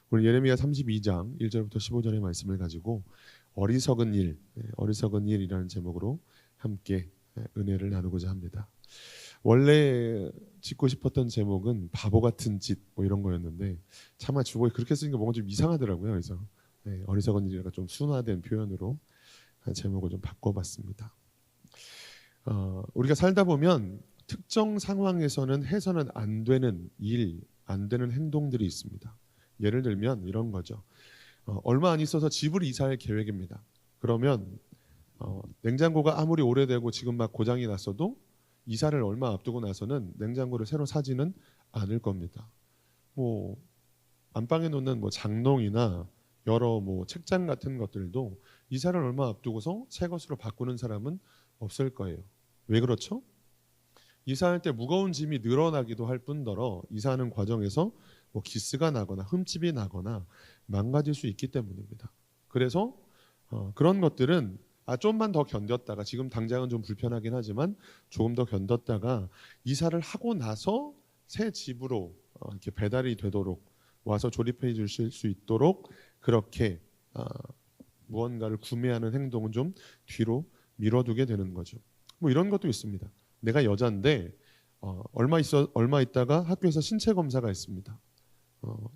오늘 예레미야 32장 1절부터 15절의 말씀을 가지고 어리석은 일, 어리석은 일이라는 제목으로 함께 은혜를 나누고자 합니다. 원래 짓고 싶었던 제목은 바보 같은 짓 뭐 이런 거였는데 차마 주보에 그렇게 쓰니까 뭔가 좀 이상하더라고요. 그래서 어리석은 일이라 좀 순화된 표현으로 제목을 좀 바꿔봤습니다. 우리가 살다 보면 특정 상황에서는 해서는 안 되는 일, 안 되는 행동들이 있습니다. 예를 들면 이런 거죠. 얼마 안 있어서 집을 이사할 계획입니다. 그러면 냉장고가 아무리 오래되고 지금 막 고장이 났어도 이사를 얼마 앞두고 나서는 냉장고를 새로 사지는 않을 겁니다. 뭐 안방에 놓는 뭐 장롱이나 여러 뭐 책장 같은 것들도 이사를 얼마 앞두고서 새 것으로 바꾸는 사람은 없을 거예요. 왜 그렇죠? 이사할 때 무거운 짐이 늘어나기도 할 뿐더러 이사하는 과정에서 뭐 기스가 나거나 흠집이 나거나 망가질 수 있기 때문입니다. 그래서 그런 것들은 좀만 더 견뎠다가 지금 당장은 좀 불편하긴 하지만 조금 더 견뎠다가 이사를 하고 나서 새 집으로 이렇게 배달이 되도록 와서 조립해 주실 수 있도록 그렇게 무언가를 구매하는 행동은 좀 뒤로 미뤄두게 되는 거죠. 뭐 이런 것도 있습니다. 내가 여자인데 얼마 있다가 학교에서 신체 검사가 있습니다.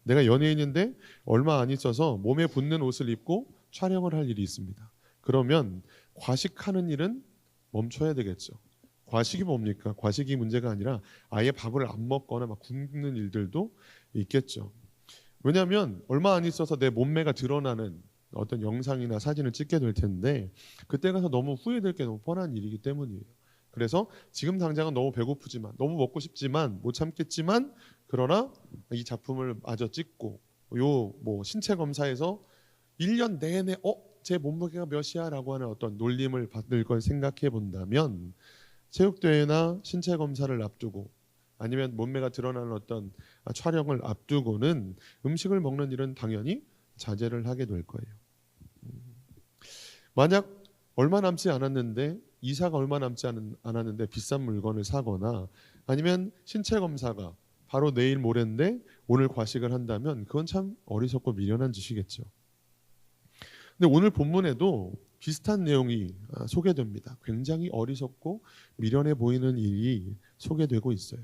내가 연예인인데 얼마 안 있어서 몸에 붙는 옷을 입고 촬영을 할 일이 있습니다. 그러면 과식하는 일은 멈춰야 되겠죠. 과식이 뭡니까? 과식이 문제가 아니라 아예 밥을 안 먹거나 막 굶는 일들도 있겠죠. 왜냐하면 얼마 안 있어서 내 몸매가 드러나는 어떤 영상이나 사진을 찍게 될 텐데 그때 가서 너무 후회될 게 너무 뻔한 일이기 때문이에요. 그래서 지금 당장은 너무 배고프지만 너무 먹고 싶지만 못 참겠지만 그러나 이 작품을 마저 찍고 요 뭐 신체 검사에서 1년 내내 제 몸무게가 몇이야라고 하는 어떤 놀림을 받을 걸 생각해 본다면 체육대회나 신체 검사를 앞두고 아니면 몸매가 드러나는 어떤 촬영을 앞두고는 음식을 먹는 일은 당연히 자제를 하게 될 거예요. 만약 얼마 남지 않았는데 이사가 얼마 남지 않았는데 비싼 물건을 사거나 아니면 신체 검사가 바로 내일 모레인데 오늘 과식을 한다면 그건 참 어리석고 미련한 짓이겠죠. 근데 오늘 본문에도 비슷한 내용이 소개됩니다. 굉장히 어리석고 미련해 보이는 일이 소개되고 있어요.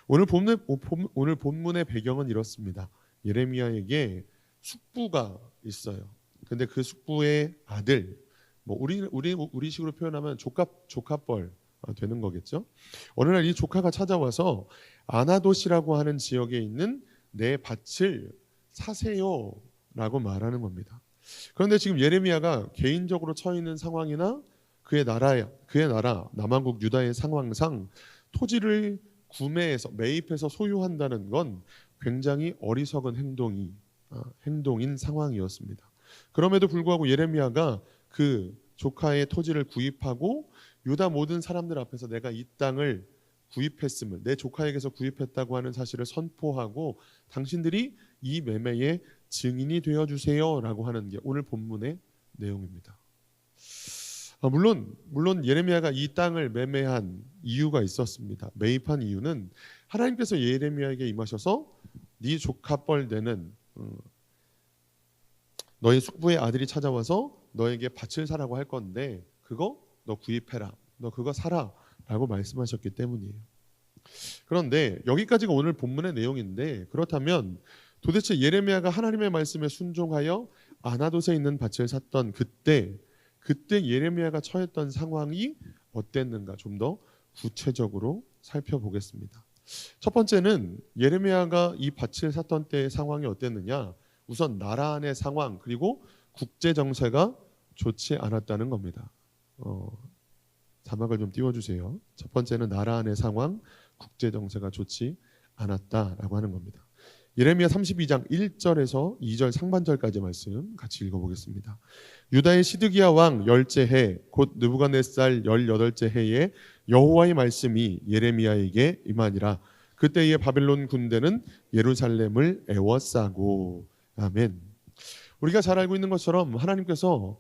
오늘 본문의 배경은 이렇습니다. 예레미야에게 숙부가 있어요. 근데 그 숙부의 아들, 뭐 우리식으로 표현하면 조카뻘 되는 거겠죠. 어느 날 이 조카가 찾아와서 아나돗이라고 하는 지역에 있는 내 밭을 사세요라고 말하는 겁니다. 그런데 지금 예레미야가 개인적으로 처해 있는 상황이나 그의 나라 남왕국 유다의 상황상 토지를 매입해서 소유한다는 건 굉장히 어리석은 행동인 상황이었습니다. 그럼에도 불구하고 예레미야가 그 조카의 토지를 구입하고 유다 모든 사람들 앞에서 내가 이 땅을 구입했음을 내 조카에게서 구입했다고 하는 사실을 선포하고 당신들이 이 매매의 증인이 되어주세요라고 하는 게 오늘 본문의 내용입니다. 물론 예레미야가 이 땅을 매매한 이유가 있었습니다. 매입한 이유는 하나님께서 예레미야에게 임하셔서 네 조카뻘 되는 너희 숙부의 아들이 찾아와서 너에게 밭을 사라고 할 건데 그거 너 구입해라. 너 그거 사라 라고 말씀하셨기 때문이에요. 그런데 여기까지가 오늘 본문의 내용인데 그렇다면 도대체 예레미야가 하나님의 말씀에 순종하여 아나돗에 있는 밭을 샀던 그때 예레미야가 처했던 상황이 어땠는가 좀 더 구체적으로 살펴보겠습니다. 첫 번째는 예레미야가 이 밭을 샀던 때의 상황이 어땠느냐? 우선 나라 안의 상황 그리고 국제 정세가 좋지 않았다는 겁니다. 자막을 좀 띄워주세요. 첫 번째는 나라 안의 상황, 국제 정세가 좋지 않았다라고 하는 겁니다. 예레미야 32장 1절에서 2절 상반절까지 말씀 같이 읽어보겠습니다. 유다의 시드기야 왕 열째 해 곧 느부갓네살 18째 해에 여호와의 말씀이 예레미야에게 임하니라. 그때의 바벨론 군대는 예루살렘을 에워싸고. 아멘. 우리가 잘 알고 있는 것처럼 하나님께서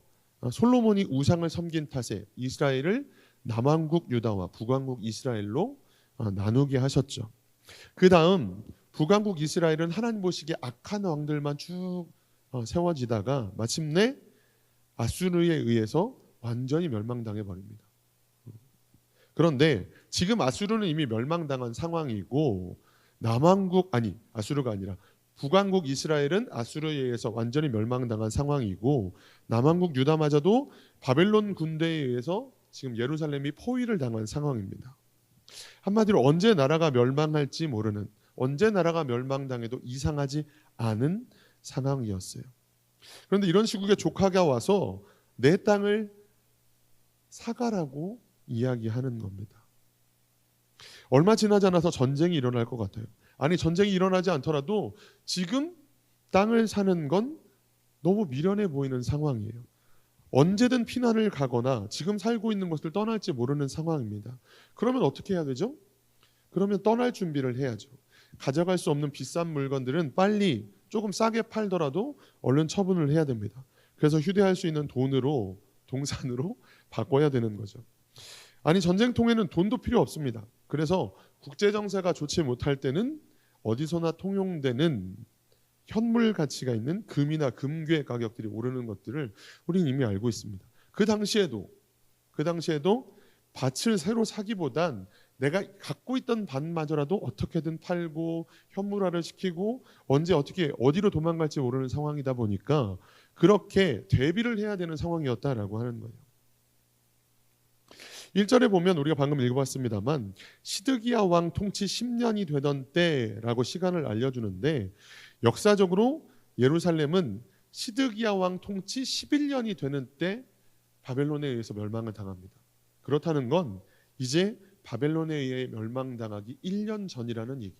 솔로몬이 우상을 섬긴 탓에 이스라엘을 남왕국 유다와 북왕국 이스라엘로 나누게 하셨죠. 그 다음 북왕국 이스라엘은 하나님 보시기에 악한 왕들만 쭉 세워지다가 마침내 아수르에 의해서 완전히 멸망당해 버립니다. 그런데 지금 아수르는 이미 멸망당한 상황이고 아수르가 아니라 북왕국 이스라엘은 아수르에 의해서 완전히 멸망당한 상황이고 남왕국 유다마저도 바벨론 군대에 의해서 지금 예루살렘이 포위를 당한 상황입니다. 한마디로 언제 나라가 멸망할지 모르는, 언제 나라가 멸망당해도 이상하지 않은 상황이었어요. 그런데 이런 시국에 조카가 와서 내 땅을 사가라고 이야기하는 겁니다. 얼마 지나지 않아서 전쟁이 일어날 것 같아요. 아니, 전쟁이 일어나지 않더라도 지금 땅을 사는 건 너무 미련해 보이는 상황이에요. 언제든 피난을 가거나 지금 살고 있는 곳을 떠날지 모르는 상황입니다. 그러면 어떻게 해야 되죠? 그러면 떠날 준비를 해야죠. 가져갈 수 없는 비싼 물건들은 빨리 조금 싸게 팔더라도 얼른 처분을 해야 됩니다. 그래서 휴대할 수 있는 돈으로, 동산으로 바꿔야 되는 거죠. 아니, 전쟁통에는 돈도 필요 없습니다. 그래서 국제정세가 좋지 못할 때는 어디서나 통용되는 현물 가치가 있는 금이나 금괴 가격들이 오르는 것들을 우리는 이미 알고 있습니다. 그 당시에도 밭을 새로 사기보단 내가 갖고 있던 밭마저라도 어떻게든 팔고 현물화를 시키고 언제 어떻게 어디로 도망갈지 모르는 상황이다 보니까 그렇게 대비를 해야 되는 상황이었다라고 하는 거예요. 1절에 보면 우리가 방금 읽어봤습니다만 시드기야 왕 통치 10년이 되던 때라고 시간을 알려주는데 역사적으로 예루살렘은 시드기야 왕 통치 11년이 되는 때 바벨론에 의해서 멸망을 당합니다. 그렇다는 건 이제 바벨론에 의해 멸망당하기 1년 전이라는 얘기.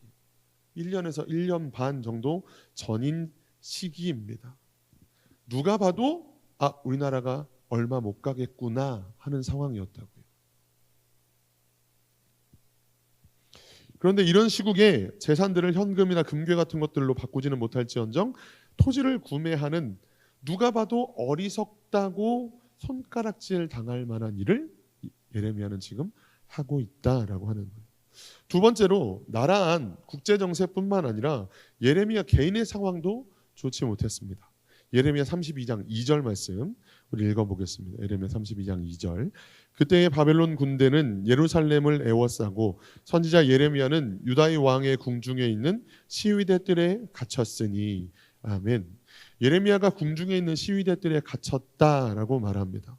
1년에서 1년 반 정도 전인 시기입니다. 누가 봐도 우리나라가 얼마 못 가겠구나 하는 상황이었다고요. 그런데 이런 시국에 재산들을 현금이나 금괴 같은 것들로 바꾸지는 못할지언정 토지를 구매하는 누가 봐도 어리석다고 손가락질 당할 만한 일을 예레미야는 지금 하고 있다라고 하는 거예요. 두 번째로 나라 안 국제정세뿐만 아니라 예레미야 개인의 상황도 좋지 못했습니다. 예레미야 32장 2절 말씀 우리 읽어보겠습니다. 예레미야 32장 2절. 그때의 바벨론 군대는 예루살렘을 에워싸고 선지자 예레미야는 유다의 왕의 궁중에 있는 시위대 뜰에 갇혔으니. 아멘. 예레미야가 궁중에 있는 시위대 뜰에 갇혔다라고 말합니다.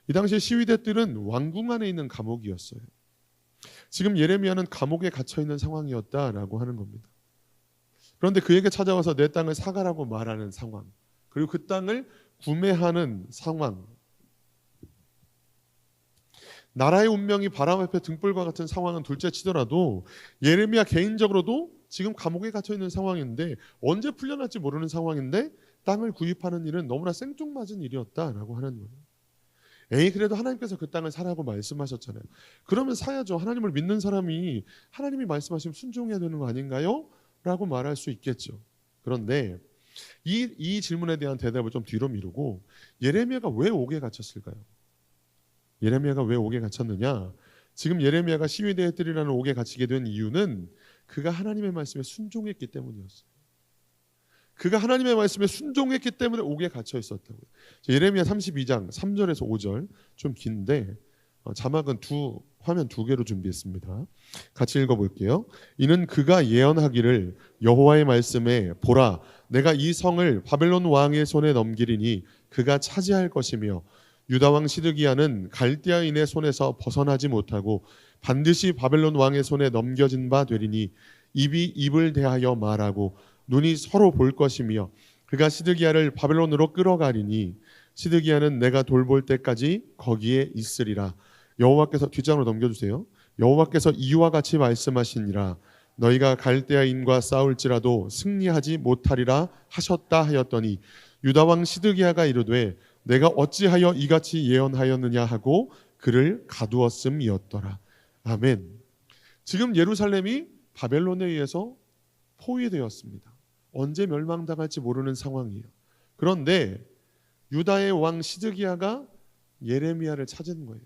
이 당시에 시위대 뜰은 왕궁 안에 있는 감옥이었어요. 지금 예레미야는 감옥에 갇혀 있는 상황이었다라고 하는 겁니다. 그런데 그에게 찾아와서 내 땅을 사가라고 말하는 상황, 그리고 그 땅을 구매하는 상황, 나라의 운명이 바람 앞에 등불과 같은 상황은 둘째 치더라도 예레미야 개인적으로도 지금 감옥에 갇혀 있는 상황인데 언제 풀려날지 모르는 상황인데 땅을 구입하는 일은 너무나 생뚱맞은 일이었다라고 하는 거예요. 그래도 하나님께서 그 땅을 사라고 말씀하셨잖아요. 그러면 사야죠. 하나님을 믿는 사람이 하나님이 말씀하시면 순종해야 되는 거 아닌가요? 라고 말할 수 있겠죠. 그런데 이 질문에 대한 대답을 좀 뒤로 미루고 예레미야가 왜 옥에 갇혔을까요? 예레미야가 왜 옥에 갇혔느냐? 지금 예레미야가 시위대의 뜰이라는 옥에 갇히게 된 이유는 그가 하나님의 말씀에 순종했기 때문이었어요. 그가 하나님의 말씀에 순종했기 때문에 옥에 갇혀 있었다고요. 예레미야 32장 3절에서 5절 좀 긴데 자막은 화면 두 개로 준비했습니다. 같이 읽어볼게요. 이는 그가 예언하기를 여호와의 말씀에 보라 내가 이 성을 바벨론 왕의 손에 넘기리니 그가 차지할 것이며 유다 왕 시드기야는 갈대아인의 손에서 벗어나지 못하고 반드시 바벨론 왕의 손에 넘겨진 바 되리니 입이 입을 대하여 말하고 눈이 서로 볼 것이며 그가 시드기야를 바벨론으로 끌어가리니 시드기야는 내가 돌볼 때까지 거기에 있으리라. 여호와께서 뒷장으로 넘겨주세요. 여호와께서 이와 같이 말씀하시니라. 너희가 갈대아인과 싸울지라도 승리하지 못하리라 하셨다 하였더니 유다 왕 시드기야가 이르되 내가 어찌하여 이같이 예언하였느냐 하고 그를 가두었음이었더라. 아멘. 지금 예루살렘이 바벨론에 의해서 포위되었습니다. 언제 멸망당할지 모르는 상황이에요. 그런데 유다의 왕 시드기야가 예레미야를 찾은 거예요.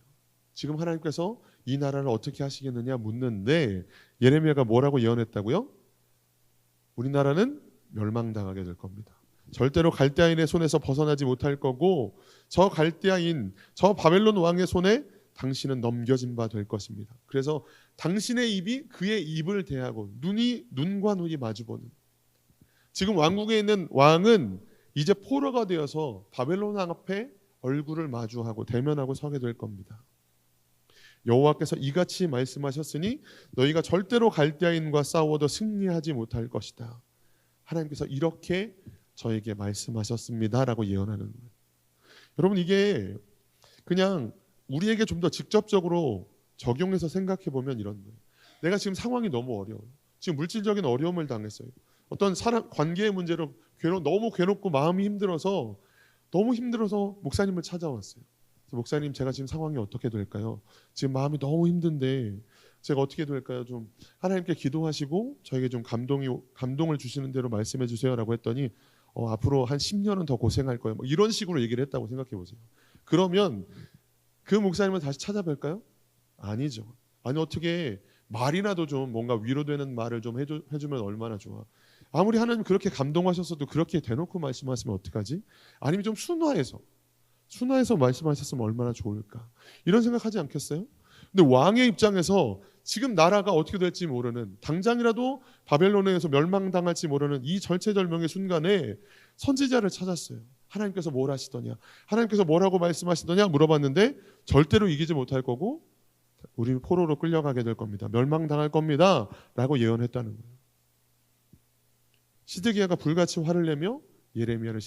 지금 하나님께서 이 나라를 어떻게 하시겠느냐 묻는데 예레미야가 뭐라고 예언했다고요? 우리나라는 멸망당하게 될 겁니다. 절대로 갈대아인의 손에서 벗어나지 못할 거고 저 갈대아인, 저 바벨론 왕의 손에 당신은 넘겨진 바 될 것입니다. 그래서 당신의 입이 그의 입을 대하고 눈과 눈이 마주보는, 지금 왕국에 있는 왕은 이제 포로가 되어서 바벨론 왕 앞에 얼굴을 마주하고 대면하고 서게 될 겁니다. 여호와께서 이같이 말씀하셨으니 너희가 절대로 갈대아인과 싸워도 승리하지 못할 것이다. 하나님께서 이렇게 저에게 말씀하셨습니다라고 예언하는 거예요. 여러분, 이게 그냥 우리에게 좀 더 직접적으로 적용해서 생각해 보면 이런 거예요. 내가 지금 상황이 너무 어려워요. 지금 물질적인 어려움을 당했어요. 어떤 사람 관계의 문제로 너무 괴롭고 마음이 힘들어서 목사님을 찾아왔어요. 목사님, 제가 지금 상황이 어떻게 될까요? 지금 마음이 너무 힘든데 제가 어떻게 될까요? 좀 하나님께 기도하시고 저에게 좀 감동을 주시는 대로 말씀해 주세요라고 했더니 앞으로 한 10년은 더 고생할 거예요. 뭐 이런 식으로 얘기를 했다고 생각해 보세요. 그러면 그 목사님을 다시 찾아뵐까요? 아니죠. 아니, 어떻게 말이라도 좀 뭔가 위로되는 말을 좀 해주면 얼마나 좋아. 아무리 하나님 그렇게 감동하셨어도 그렇게 대놓고 말씀하시면 어떡하지? 아니면 좀 순화해서 말씀하셨으면 얼마나 좋을까? 이런 생각하지 않겠어요? 근데 왕의 입장에서 지금 나라가 어떻게 될지 모르는, 당장이라도 바벨론에 의해서 멸망당할지 모르는 이 절체절명의 순간에 선지자를 찾았어요. 하나님께서 뭘 하시더냐, 하나님께서 뭐라고 말씀하시더냐 물어봤는데 절대로 이기지 못할 거고 우리는 포로로 끌려가게 될 겁니다. 멸망당할 겁니다 라고 예언했다는 거예요. 시드기야가 불같이 화를 내며 예레미야를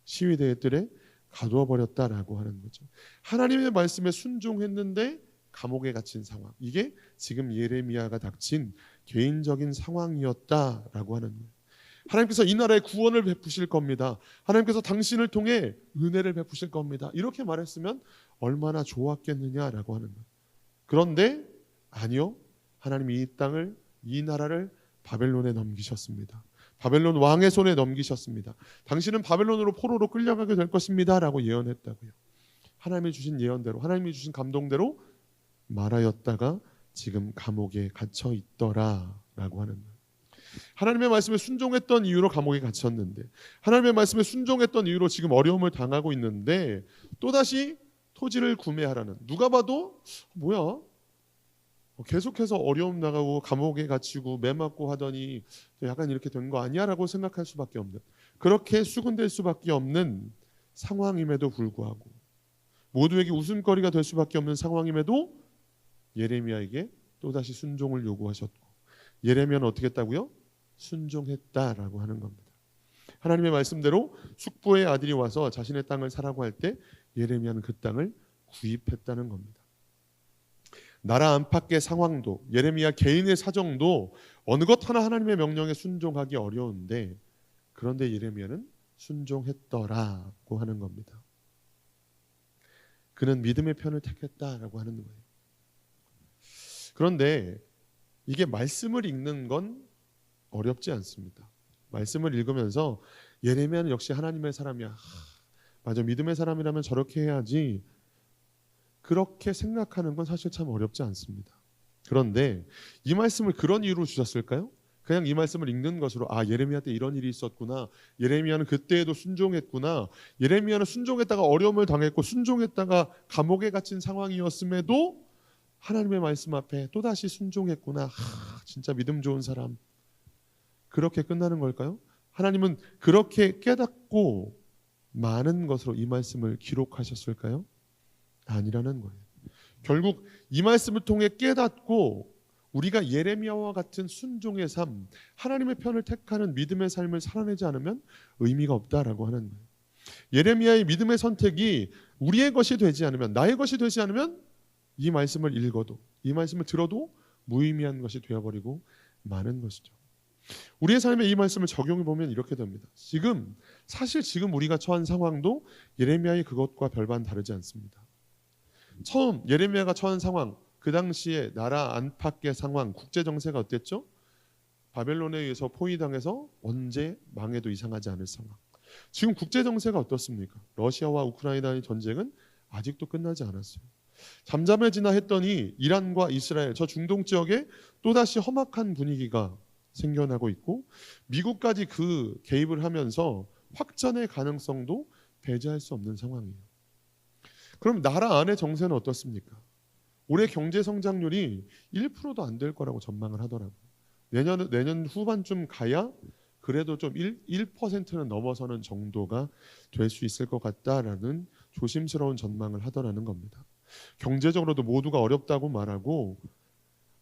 시위대의 뜰에 가두어 버렸다라고 하는 거죠. 하나님의 말씀에 순종했는데 감옥에 갇힌 상황, 이게 지금 예레미야가 닥친 개인적인 상황이었다라고 하는 거예요. 하나님께서 이 나라에 구원을 베푸실 겁니다. 하나님께서 당신을 통해 은혜를 베푸실 겁니다. 이렇게 말했으면 얼마나 좋았겠느냐라고 하는 거예요. 그런데 아니요, 하나님이 이 나라를 바벨론에 넘기셨습니다. 바벨론 왕의 손에 넘기셨습니다. 당신은 바벨론으로 포로로 끌려가게 될 것입니다 라고 예언했다고요. 하나님이 주신 예언대로, 하나님이 주신 감동대로 말하였다가 지금 감옥에 갇혀 있더라 라고 하는 거예요. 하나님의 말씀에 순종했던 이유로 감옥에 갇혔는데, 하나님의 말씀에 순종했던 이유로 지금 어려움을 당하고 있는데 또다시 토지를 구매하라는, 누가 봐도 뭐야, 계속해서 어려움 나가고 감옥에 갇히고 매 맞고 하더니 약간 이렇게 된 거 아니야 라고 생각할 수밖에 없는, 그렇게 수군될 수밖에 없는 상황임에도 불구하고, 모두에게 웃음거리가 될 수밖에 없는 상황임에도 예레미야에게 또다시 순종을 요구하셨고, 예레미야는 어떻게 했다고요? 순종했다라고 하는 겁니다. 하나님의 말씀대로 숙부의 아들이 와서 자신의 땅을 사라고 할 때 예레미야는 그 땅을 구입했다는 겁니다. 나라 안팎의 상황도, 예레미야 개인의 사정도 어느 것 하나 하나님의 명령에 순종하기 어려운데, 그런데 예레미야는 순종했더라고 하는 겁니다. 그는 믿음의 편을 택했다라고 하는 거예요. 그런데 이게 말씀을 읽는 건 어렵지 않습니다. 말씀을 읽으면서 예레미야는 역시 하나님의 사람이야, 맞아, 믿음의 사람이라면 저렇게 해야지, 그렇게 생각하는 건 사실 참 어렵지 않습니다. 그런데 이 말씀을 그런 이유로 주셨을까요? 그냥 이 말씀을 읽는 것으로 예레미야 때 이런 일이 있었구나, 예레미야는 그때에도 순종했구나, 예레미야는 순종했다가 어려움을 당했고 순종했다가 감옥에 갇힌 상황이었음에도 하나님의 말씀 앞에 또다시 순종했구나, 진짜 믿음 좋은 사람, 그렇게 끝나는 걸까요? 하나님은 그렇게 깨닫고 많은 것으로 이 말씀을 기록하셨을까요? 아니라는 거예요. 결국 이 말씀을 통해 깨닫고 우리가 예레미야와 같은 순종의 삶, 하나님의 편을 택하는 믿음의 삶을 살아내지 않으면 의미가 없다라고 하는 거예요. 예레미야의 믿음의 선택이 우리의 것이 되지 않으면, 나의 것이 되지 않으면 이 말씀을 읽어도, 이 말씀을 들어도 무의미한 것이 되어버리고 많은 것이죠. 우리의 삶에 이 말씀을 적용해 보면 이렇게 됩니다. 사실 지금 우리가 처한 상황도 예레미야의 그것과 별반 다르지 않습니다. 처음 예레미야가 처한 상황, 그 당시에 나라 안팎의 상황, 국제 정세가 어땠죠? 바벨론에 의해서 포위당해서 언제 망해도 이상하지 않을 상황. 지금 국제 정세가 어떻습니까? 러시아와 우크라이나의 전쟁은 아직도 끝나지 않았어요. 잠잠해지나 했더니 이란과 이스라엘, 저 중동 지역에 또다시 험악한 분위기가 생겨나고 있고 미국까지 그 개입을 하면서 확전의 가능성도 배제할 수 없는 상황이에요. 그럼 나라 안의 정세는 어떻습니까? 올해 경제 성장률이 1%도 안 될 거라고 전망을 하더라고요. 내년 후반쯤 가야 그래도 좀 1%는 넘어서는 정도가 될 수 있을 것 같다라는 조심스러운 전망을 하더라는 겁니다. 경제적으로도 모두가 어렵다고 말하고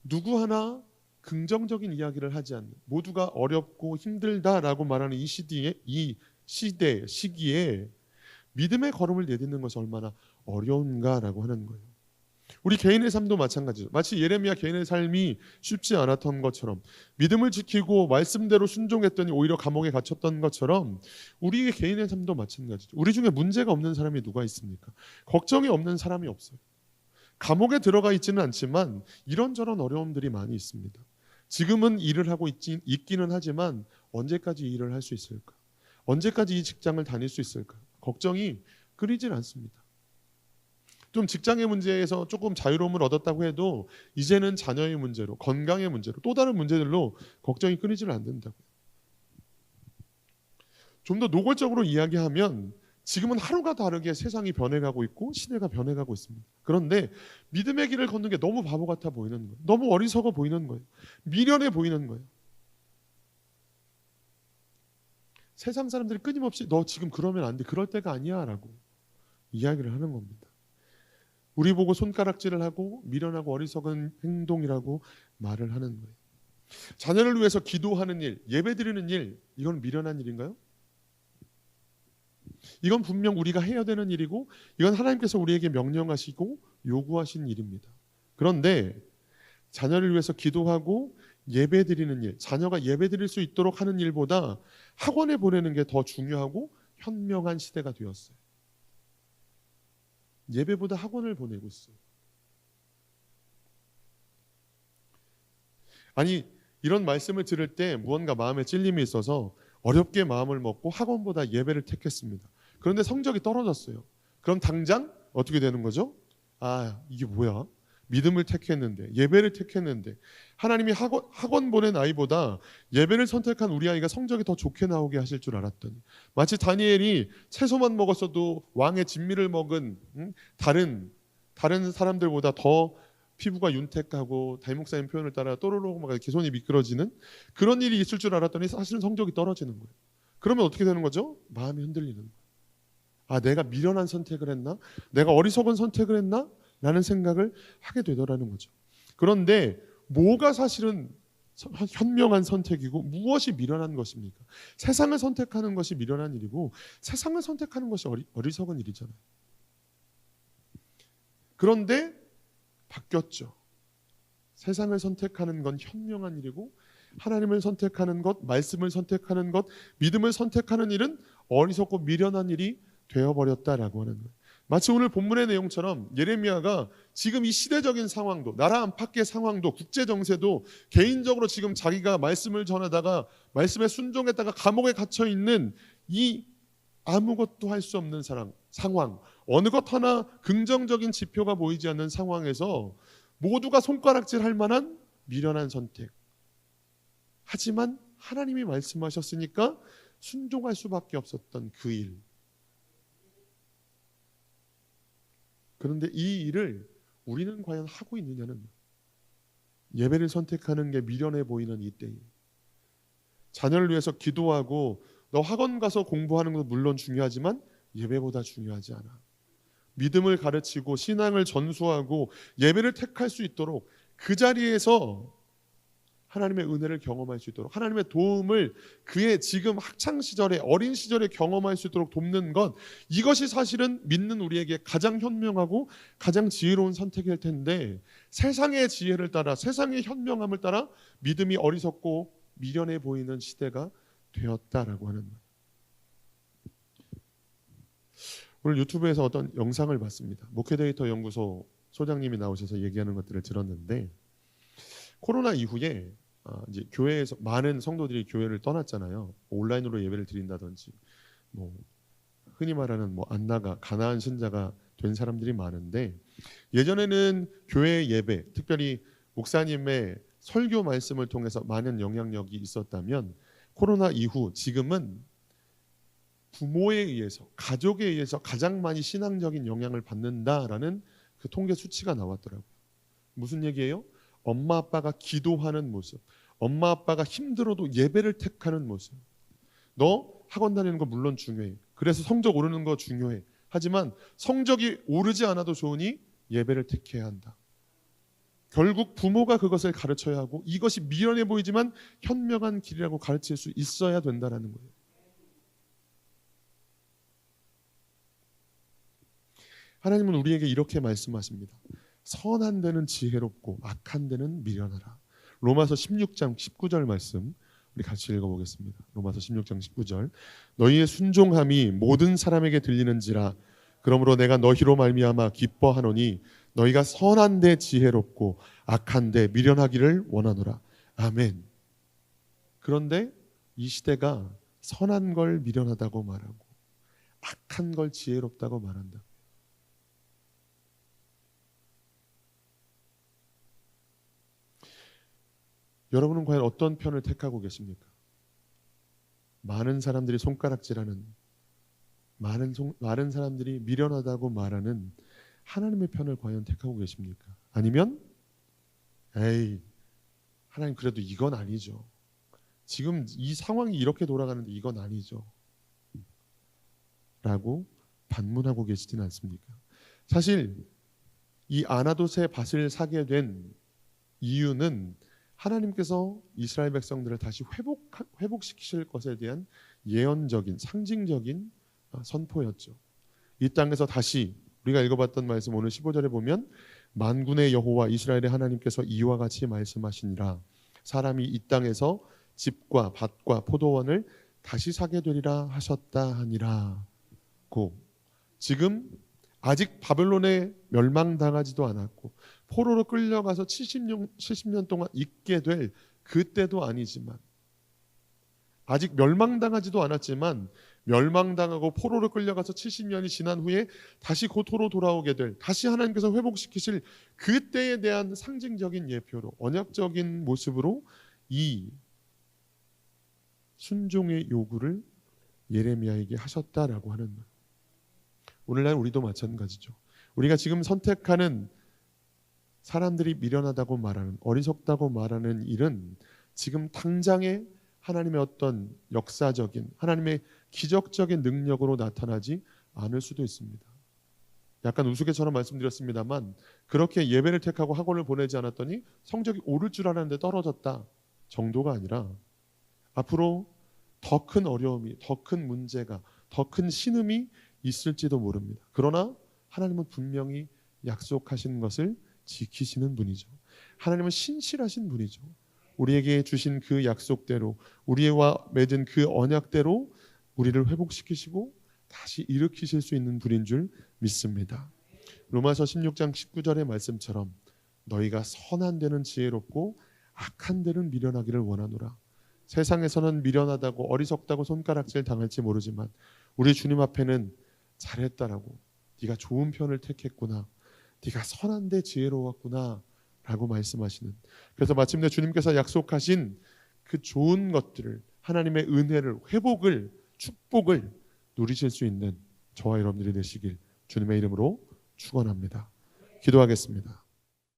누구 하나 긍정적인 이야기를 하지 않는, 모두가 어렵고 힘들다라고 말하는 이 시기에 믿음의 걸음을 내딛는 것이 얼마나 어려운가라고 하는 거예요. 우리 개인의 삶도 마찬가지죠. 마치 예레미야 개인의 삶이 쉽지 않았던 것처럼 믿음을 지키고 말씀대로 순종했더니 오히려 감옥에 갇혔던 것처럼 우리의 개인의 삶도 마찬가지죠. 우리 중에 문제가 없는 사람이 누가 있습니까? 걱정이 없는 사람이 없어요. 감옥에 들어가 있지는 않지만 이런저런 어려움들이 많이 있습니다. 지금은 일을 하고 있기는 하지만 언제까지 일을 할 수 있을까? 언제까지 이 직장을 다닐 수 있을까? 걱정이 끊이질 않습니다. 좀 직장의 문제에서 조금 자유로움을 얻었다고 해도 이제는 자녀의 문제로, 건강의 문제로, 또 다른 문제들로 걱정이 끊이질 않는다고요. 좀 더 노골적으로 이야기하면 지금은 하루가 다르게 세상이 변해가고 있고 시대가 변해가고 있습니다. 그런데 믿음의 길을 걷는 게 너무 바보 같아 보이는 거예요. 너무 어리석어 보이는 거예요. 미련해 보이는 거예요. 세상 사람들이 끊임없이 너 지금 그러면 안 돼. 그럴 때가 아니야 라고 이야기를 하는 겁니다. 우리 보고 손가락질을 하고 미련하고 어리석은 행동이라고 말을 하는 거예요. 자녀를 위해서 기도하는 일, 예배드리는 일, 이건 미련한 일인가요? 이건 분명 우리가 해야 되는 일이고 이건 하나님께서 우리에게 명령하시고 요구하신 일입니다. 그런데 자녀를 위해서 기도하고 예배드리는 일, 자녀가 예배드릴 수 있도록 하는 일보다 학원에 보내는 게 더 중요하고 현명한 시대가 되었어요. 예배보다 학원을 보내고 있어요. 아니 이런 말씀을 들을 때 무언가 마음에 찔림이 있어서 어렵게 마음을 먹고 학원보다 예배를 택했습니다. 그런데 성적이 떨어졌어요. 그럼 당장 어떻게 되는 거죠? 아 이게 뭐야? 믿음을 택했는데 예배를 택했는데 하나님이 학원 보낸 아이보다 예배를 선택한 우리 아이가 성적이 더 좋게 나오게 하실 줄 알았더니 마치 다니엘이 채소만 먹었어도 왕의 진미를 먹은 다른 사람들보다 더 피부가 윤택하고 담임 목사님 표현을 따라 또르르 막 이렇게 손이 미끄러지는 그런 일이 있을 줄 알았더니 사실은 성적이 떨어지는 거예요. 그러면 어떻게 되는 거죠? 마음이 흔들리는 거예요. 아 내가 미련한 선택을 했나? 내가 어리석은 선택을 했나? 라는 생각을 하게 되더라는 거죠. 그런데 뭐가 사실은 현명한 선택이고 무엇이 미련한 것입니까? 세상을 선택하는 것이 미련한 일이고 세상을 선택하는 것이 어리석은 일이잖아요. 그런데 바뀌었죠. 세상을 선택하는 건 현명한 일이고 하나님을 선택하는 것, 말씀을 선택하는 것, 믿음을 선택하는 일은 어리석고 미련한 일이 되어버렸다라고 하는 거예요. 마치 오늘 본문의 내용처럼 예레미야가 지금 이 시대적인 상황도 나라 안팎의 상황도 국제 정세도 개인적으로 지금 자기가 말씀을 전하다가 말씀에 순종했다가 감옥에 갇혀 있는 이 아무것도 할 수 없는 상황 어느 것 하나 긍정적인 지표가 보이지 않는 상황에서 모두가 손가락질할 만한 미련한 선택. 하지만 하나님이 말씀하셨으니까 순종할 수밖에 없었던 그 일. 그런데 이 일을 우리는 과연 하고 있느냐는 예배를 선택하는 게 미련해 보이는 이때에 자녀를 위해서 기도하고 너 학원 가서 공부하는 것도 물론 중요하지만 예배보다 중요하지 않아. 믿음을 가르치고 신앙을 전수하고 예배를 택할 수 있도록 그 자리에서 하나님의 은혜를 경험할 수 있도록 하나님의 도움을 그의 지금 학창시절에 어린 시절에 경험할 수 있도록 돕는 것 이것이 사실은 믿는 우리에게 가장 현명하고 가장 지혜로운 선택일 텐데 세상의 지혜를 따라 세상의 현명함을 따라 믿음이 어리석고 미련해 보이는 시대가 되었다라고 하는 거예요. 오늘 유튜브에서 어떤 영상을 봤습니다. 목회데이터 연구소 소장님이 나오셔서 얘기하는 것들을 들었는데 코로나 이후에 이제 교회에서 많은 성도들이 교회를 떠났잖아요. 온라인으로 예배를 드린다든지 뭐 흔히 말하는 뭐 안 나가 가나안 신자가 된 사람들이 많은데 예전에는 교회 예배, 특별히 목사님의 설교 말씀을 통해서 많은 영향력이 있었다면 코로나 이후 지금은 부모에 의해서, 가족에 의해서 가장 많이 신앙적인 영향을 받는다라는 그 통계 수치가 나왔더라고요. 무슨 얘기예요? 엄마 아빠가 기도하는 모습, 엄마 아빠가 힘들어도 예배를 택하는 모습. 너 학원 다니는 거 물론 중요해. 그래서 성적 오르는 거 중요해. 하지만 성적이 오르지 않아도 좋으니 예배를 택해야 한다. 결국 부모가 그것을 가르쳐야 하고 이것이 미련해 보이지만 현명한 길이라고 가르칠 수 있어야 된다는 거예요. 하나님은 우리에게 이렇게 말씀하십니다. 선한 데는 지혜롭고 악한 데는 미련하라. 로마서 16장 19절 말씀 우리 같이 읽어보겠습니다. 로마서 16장 19절. 너희의 순종함이 모든 사람에게 들리는지라. 그러므로 내가 너희로 말미암아 기뻐하노니 너희가 선한 데 지혜롭고 악한 데 미련하기를 원하노라. 아멘. 그런데 이 시대가 선한 걸 미련하다고 말하고 악한 걸 지혜롭다고 말한다. 여러분은 과연 어떤 편을 택하고 계십니까? 많은 사람들이 손가락질하는, 많은 사람들이 미련하다고 말하는 하나님의 편을 과연 택하고 계십니까? 아니면 에이, 하나님 그래도 이건 아니죠. 지금 이 상황이 이렇게 돌아가는데 이건 아니죠. 라고 반문하고 계시진 않습니까? 사실 이 아나돗의 밭을 사게 된 이유는 하나님께서 이스라엘 백성들을 다시 회복시키실 것에 대한 예언적인, 상징적인 선포였죠. 이 땅에서 다시 우리가 읽어봤던 말씀 오늘 15절에 보면 만군의 여호와 이스라엘의 하나님께서 이와 같이 말씀하시니라. 사람이 이 땅에서 집과 밭과 포도원을 다시 사게 되리라 하셨다 하니라. 고 지금 아직 바벨론에 멸망당하지도 않았고 포로로 끌려가서 70년 동안 있게 될 그때도 아니지만 아직 멸망당하지도 않았지만 멸망당하고 포로로 끌려가서 70년이 지난 후에 다시 고토로 돌아오게 될, 다시 하나님께서 회복시키실 그때에 대한 상징적인 예표로 언약적인 모습으로 이 순종의 요구를 예레미야에게 하셨다라고 하는 말. 오늘날 우리도 마찬가지죠. 우리가 지금 선택하는 사람들이 미련하다고 말하는, 어리석다고 말하는 일은 지금 당장에 하나님의 어떤 역사적인, 하나님의 기적적인 능력으로 나타나지 않을 수도 있습니다. 약간 우스갯처럼 말씀드렸습니다만 그렇게 예배를 택하고 학원을 보내지 않았더니 성적이 오를 줄 알았는데 떨어졌다 정도가 아니라 앞으로 더 큰 어려움이, 더 큰 문제가, 더 큰 신음이 있을지도 모릅니다. 그러나 하나님은 분명히 약속하신 것을 지키시는 분이죠. 하나님은 신실하신 분이죠. 우리에게 주신 그 약속대로, 우리와 맺은 그 언약대로 우리를 회복시키시고 다시 일으키실 수 있는 분인 줄 믿습니다. 로마서 16장 19절의 말씀처럼 너희가 선한 데는 지혜롭고 악한 데는 미련하기를 원하노라. 세상에서는 미련하다고 어리석다고 손가락질 당할지 모르지만 우리 주님 앞에는 잘했다라고, 네가 좋은 편을 택했구나, 네가 선한데 지혜로웠구나 라고 말씀하시는, 그래서 마침내 주님께서 약속하신 그 좋은 것들을, 하나님의 은혜를, 회복을, 축복을 누리실 수 있는 저와 여러분들이 되시길 주님의 이름으로 축원합니다. 기도하겠습니다.